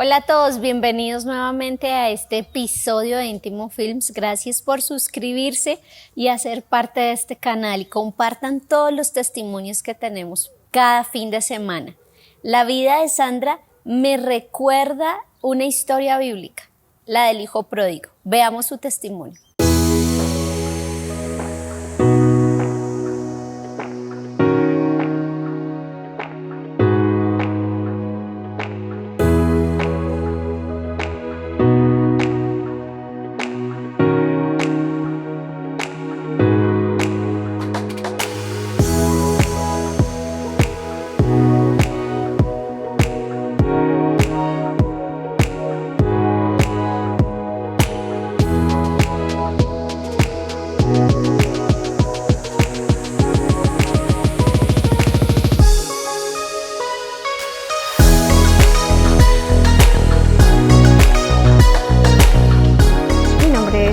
Hola a todos, bienvenidos nuevamente a este episodio de Íntimo Films. Gracias por suscribirse y hacer parte de este canal y compartan todos los testimonios que tenemos cada fin de semana. La vida de Sandra me recuerda una historia bíblica, la del hijo pródigo. Veamos su testimonio.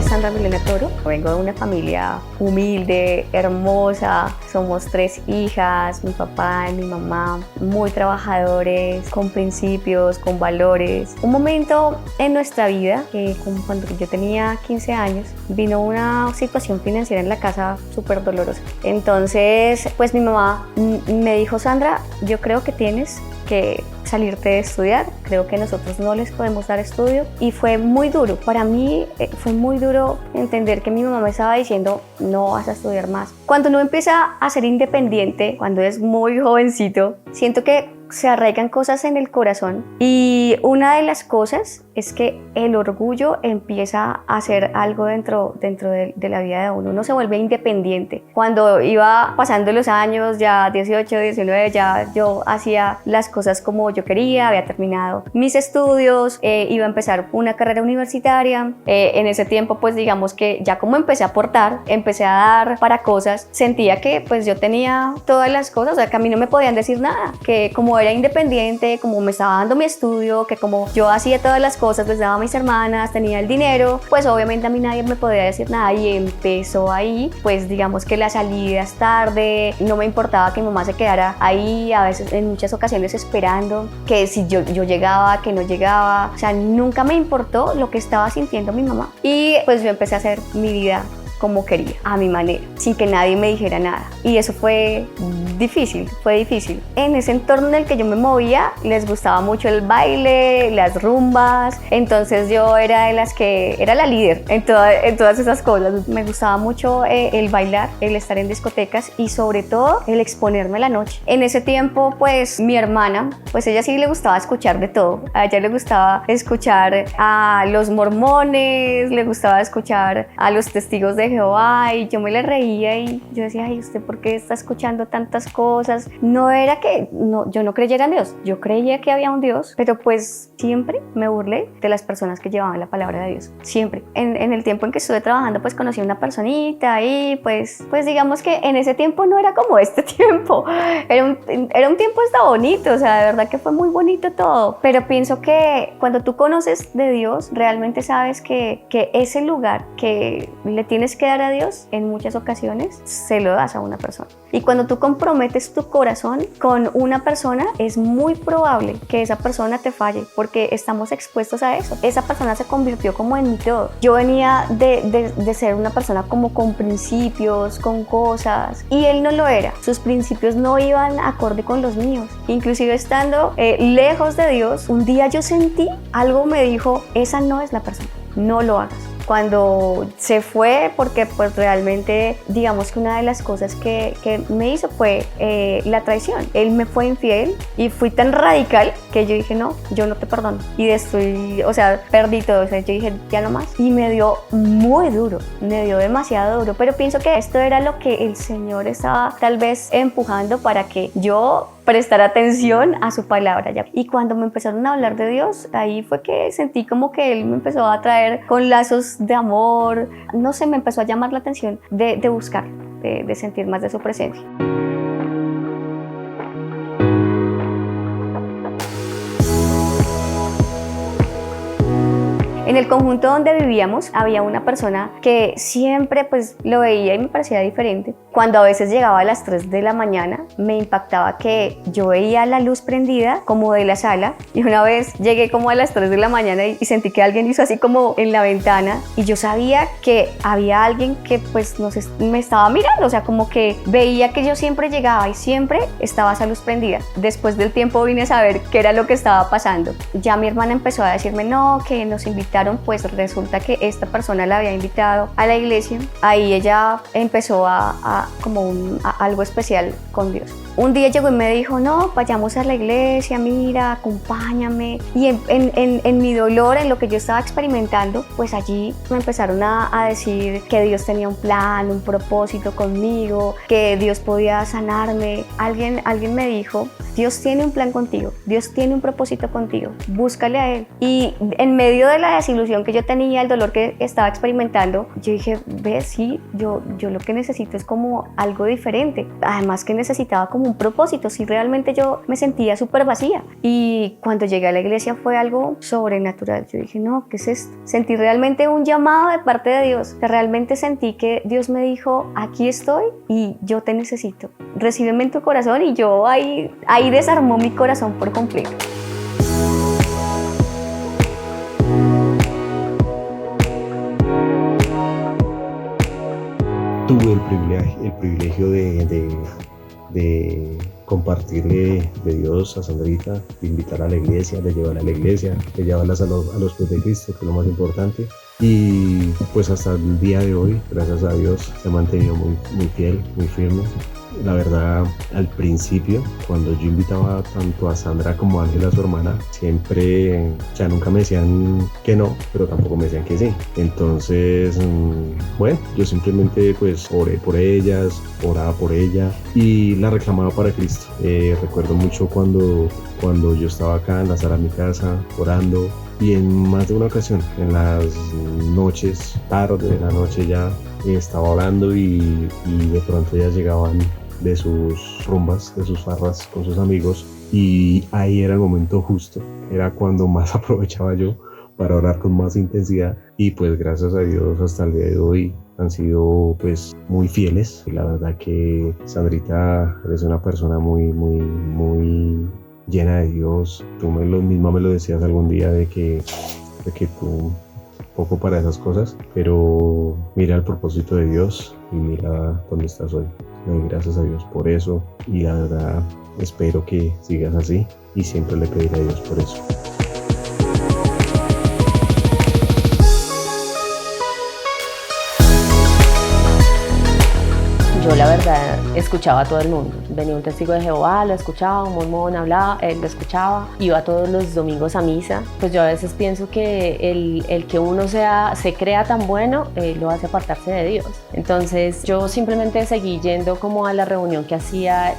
Sandra Milena Toro. Vengo de una familia humilde, hermosa. Somos 3 hijas, mi papá y mi mamá, muy trabajadores, con principios, con valores. Un momento en nuestra vida, que cuando yo tenía 15 años, vino una situación financiera en la casa súper dolorosa. Entonces, pues mi mamá me dijo: Sandra, yo creo que tienes que salirte de estudiar, creo que nosotros no les podemos dar estudio. Y fue muy duro, para mí fue muy duro entender que mi mamá me estaba diciendo: no vas a estudiar más. Cuando uno empieza a ser independiente, cuando es muy jovencito, siento que se arraigan cosas en el corazón, y una de las cosas es que el orgullo empieza a hacer algo dentro de la vida de uno. Uno se vuelve independiente. Cuando iba pasando los años, ya 18, 19, ya yo hacía las cosas como yo quería, había terminado mis estudios, iba a empezar una carrera universitaria. En ese tiempo, pues digamos que ya como empecé a aportar, empecé a dar para cosas, sentía que pues yo tenía todas las cosas, o sea, que a mí no me podían decir nada, que como era independiente, como me estaba dando mi estudio, que como yo hacía todas las cosas, les daba a mis hermanas, tenía el dinero, pues obviamente a mí nadie me podía decir nada. Y empezó ahí, pues digamos que las salidas tarde, no me importaba que mi mamá se quedara ahí, a veces en muchas ocasiones esperando que si yo llegaba, que no llegaba, o sea, nunca me importó lo que estaba sintiendo mi mamá. Y pues yo empecé a hacer mi vida como quería, a mi manera, sin que nadie me dijera nada. Y eso fue difícil. En ese entorno en el que yo me movía, les gustaba mucho el baile, las rumbas, entonces yo era de las que era la líder en todas esas cosas. Me gustaba mucho el bailar, el estar en discotecas y sobre todo el exponerme la noche. En ese tiempo, pues mi hermana, pues ella sí le gustaba escuchar de todo. A ella le gustaba escuchar a los mormones, le gustaba escuchar a los testigos de Jehová, y yo me le reía y yo decía: ay, ¿usted por qué está escuchando tantas cosas? No era que yo no creyera en Dios, yo creía que había un Dios, pero pues siempre me burlé de las personas que llevaban la palabra de Dios, siempre. En el tiempo en que estuve trabajando, pues conocí a una personita y pues digamos que en ese tiempo no era como este tiempo, era un tiempo hasta bonito, o sea, de verdad que fue muy bonito todo, pero pienso que cuando tú conoces de Dios, realmente sabes que ese lugar que le tienes que dar a Dios, en muchas ocasiones se lo das a una persona. Y cuando tú comprometes tu corazón con una persona, es muy probable que esa persona te falle, porque estamos expuestos a eso. Esa persona se convirtió como en mi todo. Yo venía de ser una persona como con principios, con cosas, y él no lo era. Sus principios no iban acorde con los míos. Inclusive estando lejos de Dios, un día yo sentí, algo me dijo: esa no es la persona, no lo hagas. Cuando se fue, porque pues realmente digamos que una de las cosas que me hizo fue la traición. Él me fue infiel y fui tan radical que yo dije: no, yo no te perdono. Y perdí todo. O sea, yo dije: ya no más. Y me dio muy duro, me dio demasiado duro. Pero pienso que esto era lo que el Señor estaba tal vez empujando para que yo prestar atención a su palabra. Y cuando me empezaron a hablar de Dios, ahí fue que sentí como que Él me empezó a traer con lazos de amor. No sé, me empezó a llamar la atención de buscar, de sentir más de su presencia. En el conjunto donde vivíamos había una persona que siempre pues lo veía y me parecía diferente. cuando a veces llegaba a las 3 de la mañana, me impactaba que yo veía la luz prendida como de la sala, y una vez llegué como a las 3 de la mañana y sentí que alguien hizo así como en la ventana, y yo sabía que había alguien que pues me estaba mirando, o sea, como que veía que yo siempre llegaba y siempre estaba esa luz prendida. Después del tiempo vine a saber qué era lo que estaba pasando. Ya mi hermana empezó a decirme, no, que nos invitaron, pues resulta que esta persona la había invitado a la iglesia. Ahí ella empezó a algo especial con Dios. Un día llegó y me dijo, no, vayamos a la iglesia, mira, acompáñame. Y en mi dolor, en lo que yo estaba experimentando, pues allí me empezaron a decir que Dios tenía un plan, un propósito conmigo, que Dios podía sanarme. Alguien me dijo, Dios tiene un plan contigo, Dios tiene un propósito contigo, búscale a Él. Y en medio de la desilusión que yo tenía, el dolor que estaba experimentando, yo dije, ves, sí, yo lo que necesito es como algo diferente. Además que necesitaba como un propósito, si realmente yo me sentía súper vacía. Y cuando llegué a la iglesia fue algo sobrenatural. Yo dije, no, ¿qué es esto? Sentí realmente un llamado de parte de Dios. Realmente sentí que Dios me dijo, aquí estoy y yo te necesito. Recíbeme en tu corazón, y yo ahí desarmó mi corazón por completo. Tuve el privilegio de compartirle de Dios a Sandrita, de invitar a la iglesia, de llevarla a la iglesia, de llevarlas a los pies de Cristo, que es lo más importante. Y pues hasta el día de hoy, gracias a Dios, se ha mantenido muy fiel, muy firme. La verdad, al principio, cuando yo invitaba tanto a Sandra como a Ángela, su hermana, siempre, o sea, nunca me decían que no, pero tampoco me decían que sí. Entonces, bueno, yo simplemente pues oré por ellas, oraba por ella y la reclamaba para Cristo. Recuerdo mucho cuando yo estaba acá en la sala de mi casa orando, y en más de una ocasión, en las noches, tarde de la noche ya, estaba orando y de pronto ya llegaban de sus rumbas, de sus farras con sus amigos, y ahí era el momento justo, era cuando más aprovechaba yo para orar con más intensidad, y pues gracias a Dios hasta el día de hoy han sido pues muy fieles. Y la verdad que Sandrita es una persona muy llena de Dios. Tú misma me lo decías algún día de que tú poco para esas cosas, pero mira el propósito de Dios y mira dónde estás hoy. Gracias a Dios por eso, y la verdad espero que sigas así, y siempre le pediré a Dios por eso. Yo la verdad escuchaba a todo el mundo. Venía un testigo de Jehová, lo escuchaba, un mormón hablaba, él lo escuchaba. Iba todos los domingos a misa. Pues yo a veces pienso que el que uno se crea tan bueno lo hace apartarse de Dios. Entonces yo simplemente seguí yendo como a la reunión que hacía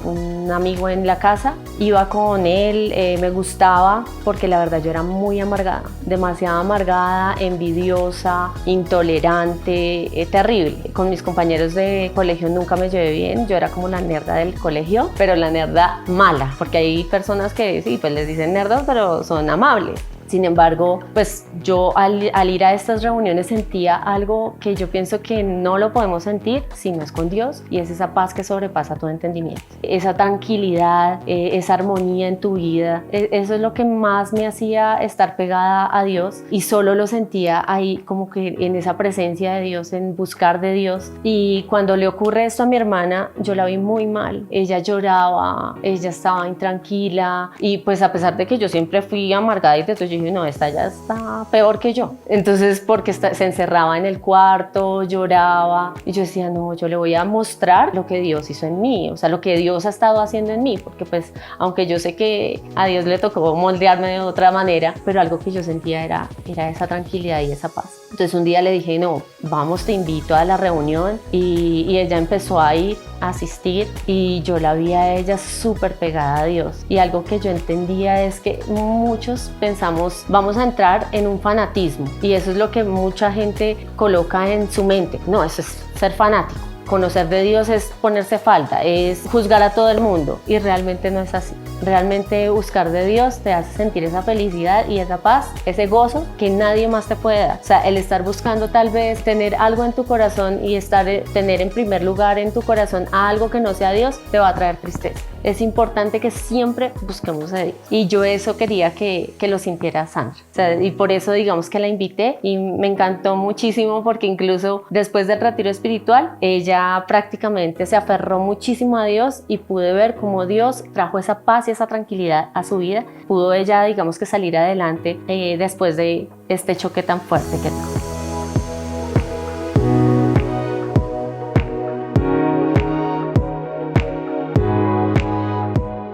un amigo en la casa. Iba con él, me gustaba, porque la verdad yo era muy amargada, demasiado amargada, envidiosa, intolerante, terrible. Con mis compañeros de colegio nunca me llevé bien, yo era como la nerda del colegio, pero la nerda mala, porque hay personas que sí, pues les dicen nerdos, pero son amables. Sin embargo, pues yo al ir a estas reuniones sentía algo que yo pienso que no lo podemos sentir si no es con Dios, y es esa paz que sobrepasa todo entendimiento. Esa tranquilidad, esa armonía en tu vida, eso es lo que más me hacía estar pegada a Dios, y solo lo sentía ahí, como que en esa presencia de Dios, en buscar de Dios. Y cuando le ocurre esto a mi hermana, yo la vi muy mal. Ella lloraba, ella estaba intranquila, y pues a pesar de que yo siempre fui amargada y de todo, yo dije, no, esta ya está peor que yo. Entonces, porque se encerraba en el cuarto, lloraba, y yo decía, no, yo le voy a mostrar lo que Dios hizo en mí, o sea, lo que Dios ha estado haciendo en mí, porque pues, aunque yo sé que a Dios le tocó moldearme de otra manera, pero algo que yo sentía era esa tranquilidad y esa paz. Entonces un día le dije, no, vamos, te invito a la reunión, y ella empezó a ir, a asistir, y yo la vi a ella súper pegada a Dios. Y algo que yo entendía es que muchos pensamos, vamos a entrar en un fanatismo, y eso es lo que mucha gente coloca en su mente. No, eso es ser fanático. Conocer de Dios es ponerse falta, es juzgar a todo el mundo, y realmente no es así. Realmente buscar de Dios te hace sentir esa felicidad y esa paz, ese gozo que nadie más te puede dar. O sea, el estar buscando tal vez tener algo en tu corazón y tener en primer lugar en tu corazón a algo que no sea Dios, te va a traer tristeza. Es importante que siempre busquemos a Dios. Y yo eso quería que lo sintiera Sandra. O sea, y por eso digamos que la invité y me encantó muchísimo porque incluso después del retiro espiritual, ella prácticamente se aferró muchísimo a Dios y pude ver cómo Dios trajo esa paz y esa tranquilidad a su vida. Pudo ella, digamos que salir adelante después de este choque tan fuerte que tuvo.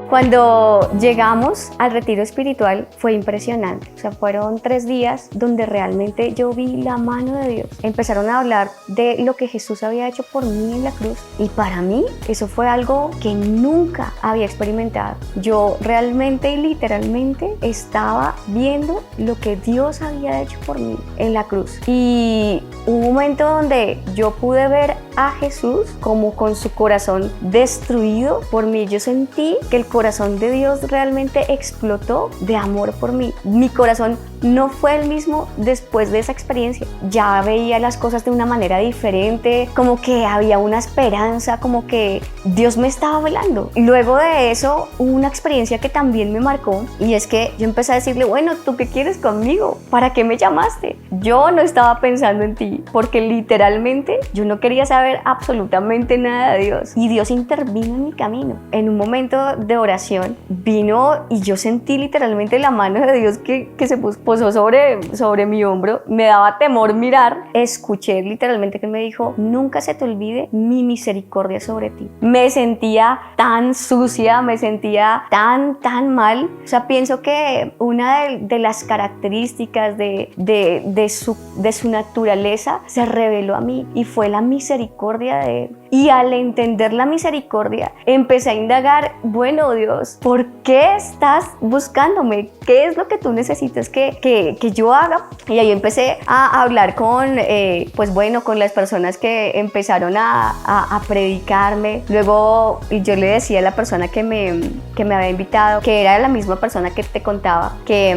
Cuando llegamos al retiro espiritual fue impresionante, o sea, fueron 3 días donde realmente yo vi la mano de Dios. Empezaron a hablar de lo que Jesús había hecho por mí en la cruz y para mí eso fue algo que nunca había experimentado. Yo realmente y literalmente estaba viendo lo que Dios había hecho por mí en la cruz y un momento donde yo pude ver a Jesús como con su corazón destruido por mí. Yo sentí que el corazón de Dios realmente explotó de amor por mí. Mi corazón no fue el mismo después de esa experiencia. Ya veía las cosas de una manera diferente, como que había una esperanza, como que Dios me estaba hablando. Y luego de eso, hubo una experiencia que también me marcó y es que yo empecé a decirle, bueno, ¿tú qué quieres conmigo? ¿Para qué me llamaste? Yo no estaba pensando en ti, porque literalmente yo no quería saber absolutamente nada de Dios. Y Dios intervino en mi camino. En un momento de oración, vino y yo sentí literalmente la mano de Dios que se posó sobre mi hombro. Me daba temor mirar. Escuché literalmente que me dijo, nunca se te olvide mi misericordia sobre ti. Me sentía tan sucia, me sentía tan mal. O sea, pienso que una de las características de su naturaleza se reveló a mí y fue la misericordia de Él. Y al entender la misericordia, empecé a indagar, bueno Dios, ¿por qué estás buscándome? ¿Qué es lo que tú necesitas que yo haga? Y ahí empecé a hablar con las personas que empezaron a predicarme. Luego yo le decía a la persona que me había invitado, que era la misma persona que te contaba, que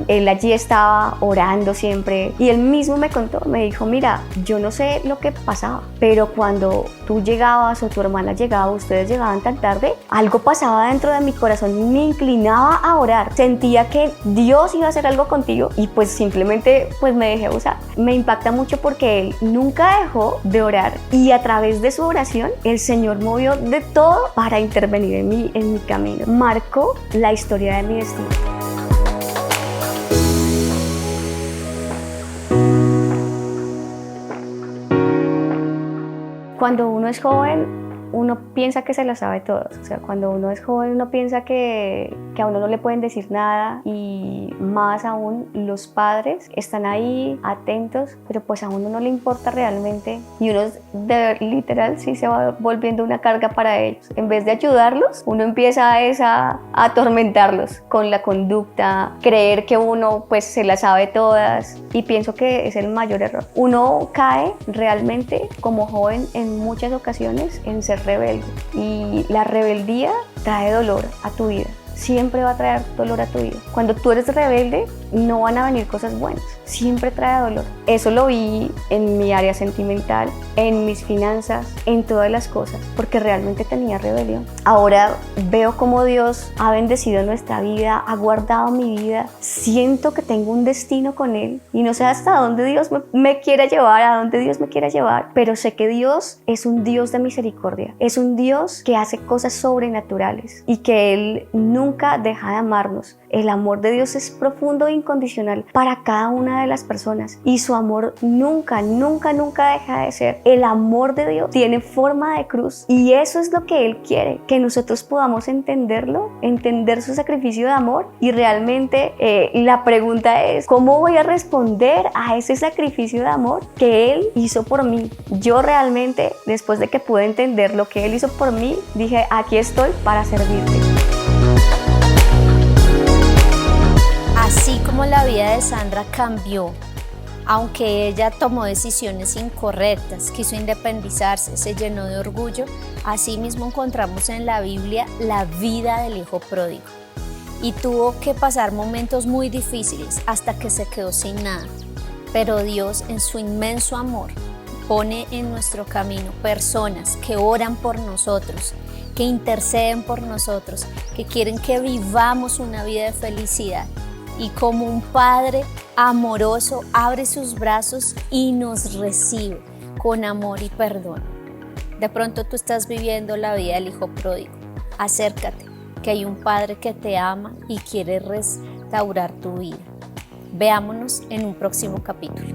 él allí estaba orando siempre. Y él mismo me contó, me dijo, mira, yo no sé lo que pasaba, pero cuando tú llegabas o tu hermana llegaba, ustedes llegaban tan tarde, algo pasaba dentro de mi corazón y me inclinaba a orar. Sentía que Dios iba a hacer algo contigo y pues simplemente pues me dejé usar. Me impacta mucho porque él nunca dejó de orar y a través de su oración el Señor movió de todo para intervenir en mi camino. Marcó la historia de mi destino. Cuando uno es joven, uno piensa que se la sabe todo. O sea, cuando uno es joven, uno piensa que a uno no le pueden decir nada y más aún los padres están ahí atentos, pero pues a uno no le importa realmente y uno literal sí se va volviendo una carga para ellos. En vez de ayudarlos, uno empieza a atormentarlos con la conducta, creer que uno pues se la sabe todas y pienso que es el mayor error. Uno cae realmente como joven en muchas ocasiones en ser rebelde y la rebeldía trae dolor a tu vida. Siempre va a traer dolor a tu vida. Cuando tú eres rebelde, no van a venir cosas buenas. Siempre trae dolor. Eso lo vi en mi área sentimental, en mis finanzas, en todas las cosas, porque realmente tenía rebelión. Ahora veo cómo Dios ha bendecido nuestra vida, ha guardado mi vida. Siento que tengo un destino con Él y no sé hasta dónde Dios me quiera llevar, a dónde Dios me quiera llevar, pero sé que Dios es un Dios de misericordia. Es un Dios que hace cosas sobrenaturales y que Él nunca deja de amarnos. El amor de Dios es profundo e incondicional para cada una de las personas y su amor nunca deja de ser. El amor de Dios tiene forma de cruz y eso es lo que Él quiere, que nosotros podamos entenderlo, entender su sacrificio de amor y realmente la pregunta es, ¿cómo voy a responder a ese sacrificio de amor que Él hizo por mí? Yo realmente, después de que pude entender lo que Él hizo por mí, dije, aquí estoy para servirte. Así como la vida de Sandra cambió Aunque ella tomó decisiones incorrectas, quiso independizarse, se llenó de orgullo, asimismo encontramos en la Biblia la vida del hijo pródigo. Y tuvo que pasar momentos muy difíciles hasta que se quedó sin nada. Pero Dios, en su inmenso amor, pone en nuestro camino personas que oran por nosotros, que interceden por nosotros, que quieren que vivamos una vida de felicidad. Y como un padre amoroso abre sus brazos y nos recibe con amor y perdón. De pronto tú estás viviendo la vida del hijo pródigo. Acércate, que hay un padre que te ama y quiere restaurar tu vida. Veámonos en un próximo capítulo.